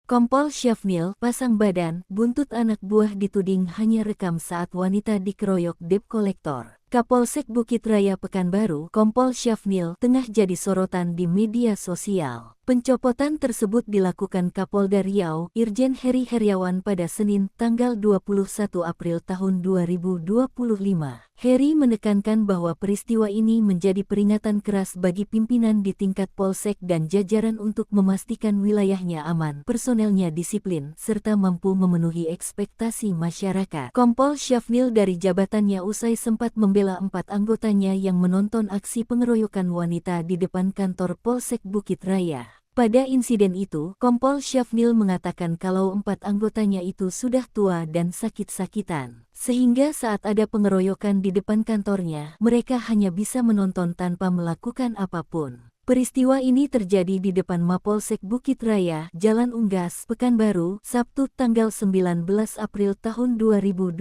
Kompol Syafnil, pasang badan, buntut anak buah dituding hanya rekam saat wanita dikeroyok debt collector. Kapolsek Bukit Raya Pekanbaru, Kompol Syafnil, tengah jadi sorotan di media sosial. Pencopotan tersebut dilakukan Kapolda Riau, Irjen Heri Heriawan pada Senin, tanggal 21 April tahun 2025. Heri menekankan bahwa peristiwa ini menjadi peringatan keras bagi pimpinan di tingkat polsek dan jajaran untuk memastikan wilayahnya aman, personelnya disiplin, serta mampu memenuhi ekspektasi masyarakat. Kompol Syafnil dari jabatannya usai sempat membela 4 anggotanya yang menonton aksi pengeroyokan wanita di depan kantor Polsek Bukit Raya. Pada insiden itu, Kompol Syafnil mengatakan kalau 4 anggotanya itu sudah tua dan sakit-sakitan. Sehingga saat ada pengeroyokan di depan kantornya, mereka hanya bisa menonton tanpa melakukan apapun. Peristiwa ini terjadi di depan Mapolsek Bukit Raya, Jalan Unggas, Pekanbaru, Sabtu tanggal 19 April tahun 2025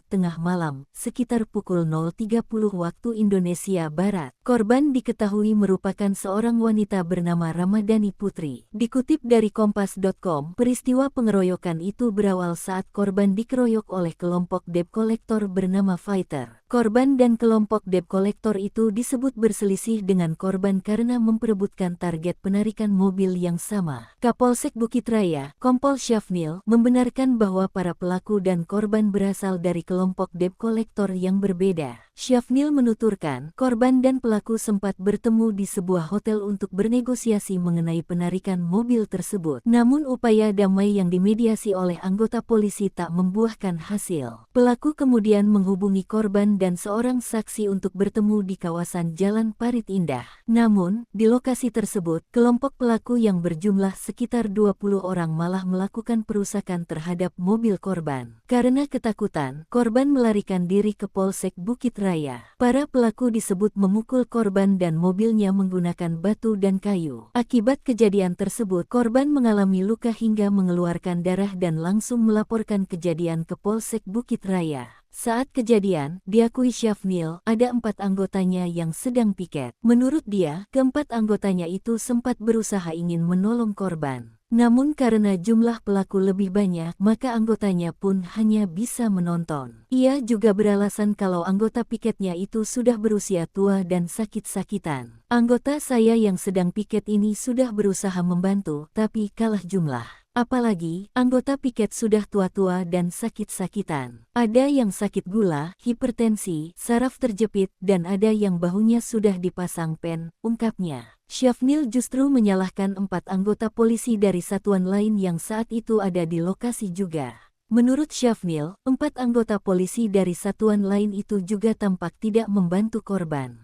tengah malam, sekitar pukul 0.30 waktu Indonesia Barat. Korban diketahui merupakan seorang wanita bernama Ramadhani Putri. Dikutip dari Kompas.com, peristiwa pengeroyokan itu berawal saat korban dikeroyok oleh kelompok debt collector bernama Fighter. Korban dan kelompok debt collector itu disebut berselisih dengan korban karena memperebutkan target penarikan mobil yang sama. Kapolsek Bukit Raya, Kompol Syafnil, membenarkan bahwa para pelaku dan korban berasal dari kelompok debt collector yang berbeda. Syafnil menuturkan, korban dan pelaku sempat bertemu di sebuah hotel untuk bernegosiasi mengenai penarikan mobil tersebut. Namun upaya damai yang dimediasi oleh anggota polisi tak membuahkan hasil. Pelaku kemudian menghubungi korban dan seorang saksi untuk bertemu di kawasan Jalan Parit Indah. Namun, di lokasi tersebut, kelompok pelaku yang berjumlah sekitar 20 orang malah melakukan perusakan terhadap mobil korban. Karena ketakutan, korban melarikan diri ke Polsek Bukit Raya. Para pelaku disebut memukul korban dan mobilnya menggunakan batu dan kayu. Akibat kejadian tersebut, korban mengalami luka hingga mengeluarkan darah dan langsung melaporkan kejadian ke Polsek Bukit Raya. Saat kejadian, diakui Syafnil, ada 4 anggotanya yang sedang piket. Menurut dia, keempat anggotanya itu sempat berusaha ingin menolong korban. Namun karena jumlah pelaku lebih banyak, maka anggotanya pun hanya bisa menonton. Ia juga beralasan kalau anggota piketnya itu sudah berusia tua dan sakit-sakitan. Anggota saya yang sedang piket ini sudah berusaha membantu, tapi kalah jumlah. Apalagi, anggota piket sudah tua-tua dan sakit-sakitan. Ada yang sakit gula, hipertensi, saraf terjepit, dan ada yang bahunya sudah dipasang pen, ungkapnya. Syafnil justru menyalahkan 4 anggota polisi dari satuan lain yang saat itu ada di lokasi juga. Menurut Syafnil, 4 anggota polisi dari satuan lain itu juga tampak tidak membantu korban.